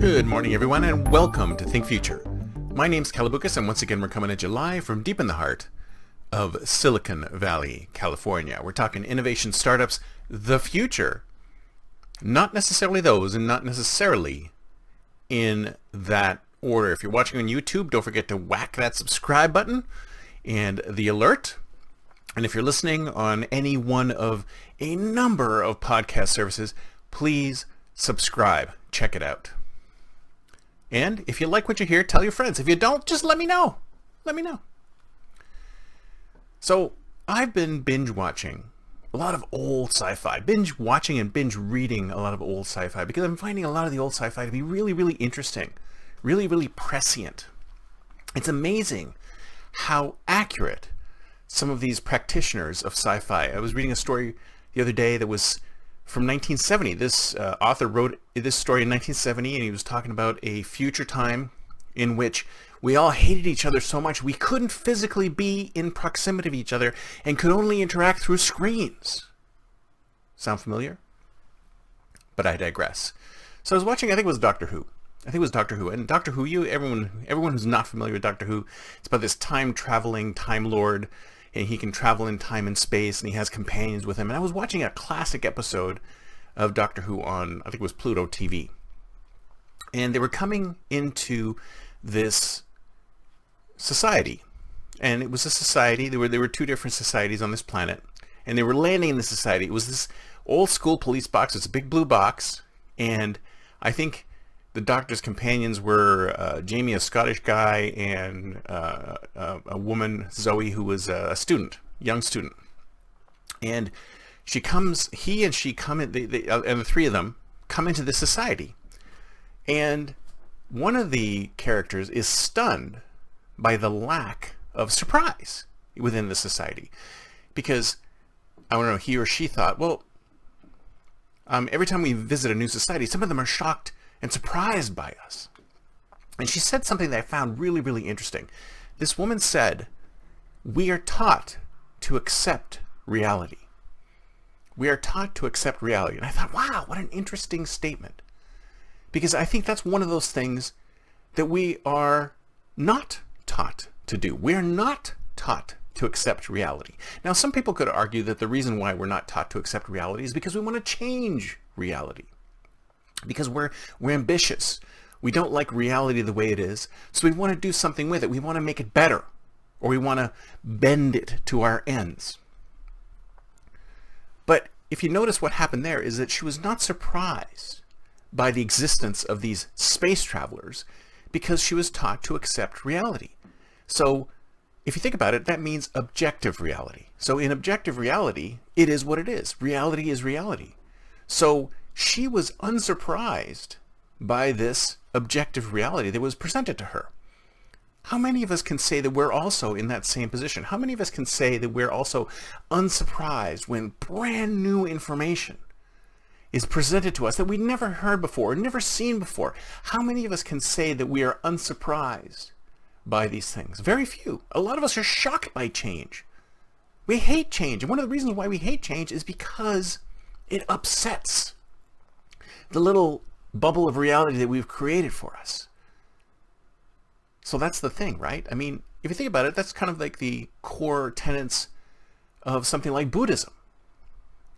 Good morning, everyone, and welcome to Think Future. My name's Calabucas, and once again, we're coming at you live from deep in the heart of Silicon Valley, California. We're talking innovation startups, the future. Not necessarily those, and not necessarily in that order. If you're watching on YouTube, don't forget to whack that subscribe button and the alert. And if you're listening on any one of a number of podcast services, please subscribe. Check it out. And if you like what you hear, tell your friends. If you don't, just let me know. Let me know. So I've been binge watching a lot of old sci-fi. Binge watching and binge reading a lot of old sci-fi because I'm finding a lot of the old sci-fi to be really, really interesting. Really, really prescient. It's amazing how accurate some of these practitioners of sci-fi. I was reading a story the other day that was from 1970. This author wrote this story in 1970, and he was talking about a future time in which we all hated each other so much we couldn't physically be in proximity of each other and could only interact through screens. Sound familiar? But I digress. So I was watching, I think it was Doctor Who. And Doctor Who, everyone who's not familiar with Doctor Who, it's about this time-traveling Time Lord, and he can travel in time and space, and he has companions with him. And I was watching a classic episode of Doctor Who on, I think it was Pluto TV. And they were coming into this society. And it was a society, there were two different societies on this planet. And they were landing in the society. It was this old school police box. It's a big blue box. And I think the Doctor's companions were Jamie, a Scottish guy, and a woman, Zoe, who was a student, young student. And he and she come in, and the three of them come into this society. And one of the characters is stunned by the lack of surprise within the society. Because, I don't know, he or she thought, well, every time we visit a new society, some of them are shocked and surprised by us. And she said something that I found really, really interesting. This woman said, we are taught to accept reality. We are taught to accept reality. And I thought, wow, what an interesting statement. Because I think that's one of those things that we are not taught to do. We are not taught to accept reality. Now, some people could argue that the reason why we're not taught to accept reality is because we want to change reality. Because we're ambitious. We don't like reality the way it is, so we want to do something with it. We want to make it better, or we want to bend it to our ends. But if you notice what happened there is that she was not surprised by the existence of these space travelers because she was taught to accept reality. So if you think about it, that means objective reality. So in objective reality, it is what it is. Reality is reality. So she was unsurprised by this objective reality that was presented to her. How many of us can say that we're also in that same position? How many of us can say that we're also unsurprised when brand new information is presented to us that we've never heard before, never seen before? How many of us can say that we are unsurprised by these things? Very few. A lot of us are shocked by change. We hate change. And one of the reasons why we hate change is because it upsets the little bubble of reality that we've created for us. So that's the thing, right? I mean, if you think about it, that's kind of like the core tenets of something like Buddhism,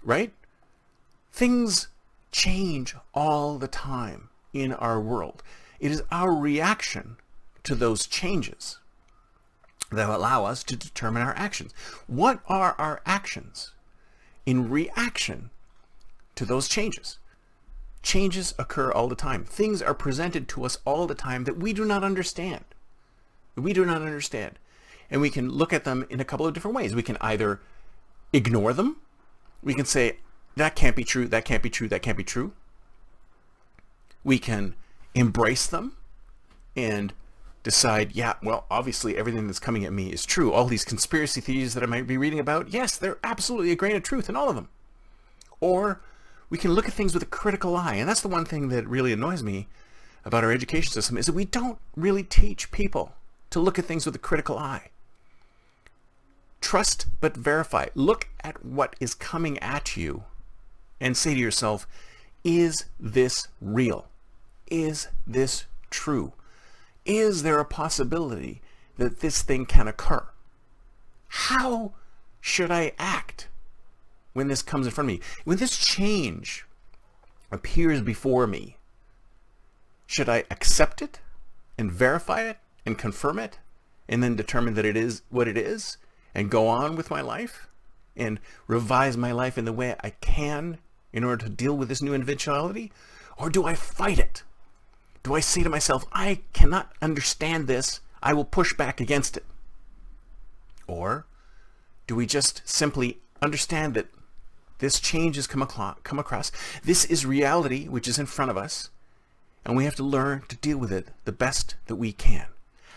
right? Things change all the time in our world. It is our reaction to those changes that allow us to determine our actions. What are our actions in reaction to those changes? Changes occur all the time. Things are presented to us all the time that we do not understand. We do not understand. And we can look at them in a couple of different ways. We can either ignore them. We can say, that can't be true, that can't be true, that can't be true. We can embrace them and decide, yeah, well, obviously everything that's coming at me is true. All these conspiracy theories that I might be reading about, yes, they're absolutely a grain of truth in all of them. Or we can look at things with a critical eye. And that's the one thing that really annoys me about our education system, is that we don't really teach people to look at things with a critical eye. Trust but verify. Look at what is coming at you and say to yourself, is this real? is this true? Is there a possibility that this thing can occur? How should I act when this comes in front of me? When this change appears before me, should I accept it and verify it and confirm it and then determine that it is what it is and go on with my life and revise my life in the way I can in order to deal with this new eventuality? Or do I fight it? Do I say to myself, I cannot understand this, I will push back against it? Or do we just simply understand that this change has come across, this is reality which is in front of us, and we have to learn to deal with it the best that we can?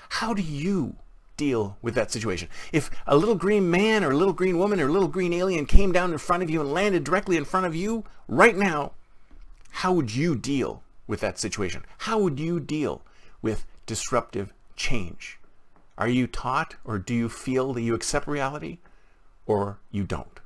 How do you deal with that situation? If a little green man or a little green woman or a little green alien came down in front of you and landed directly in front of you right now, how would you deal with that situation? How would you deal with disruptive change? Are you taught, or do you feel that you accept reality, or you don't?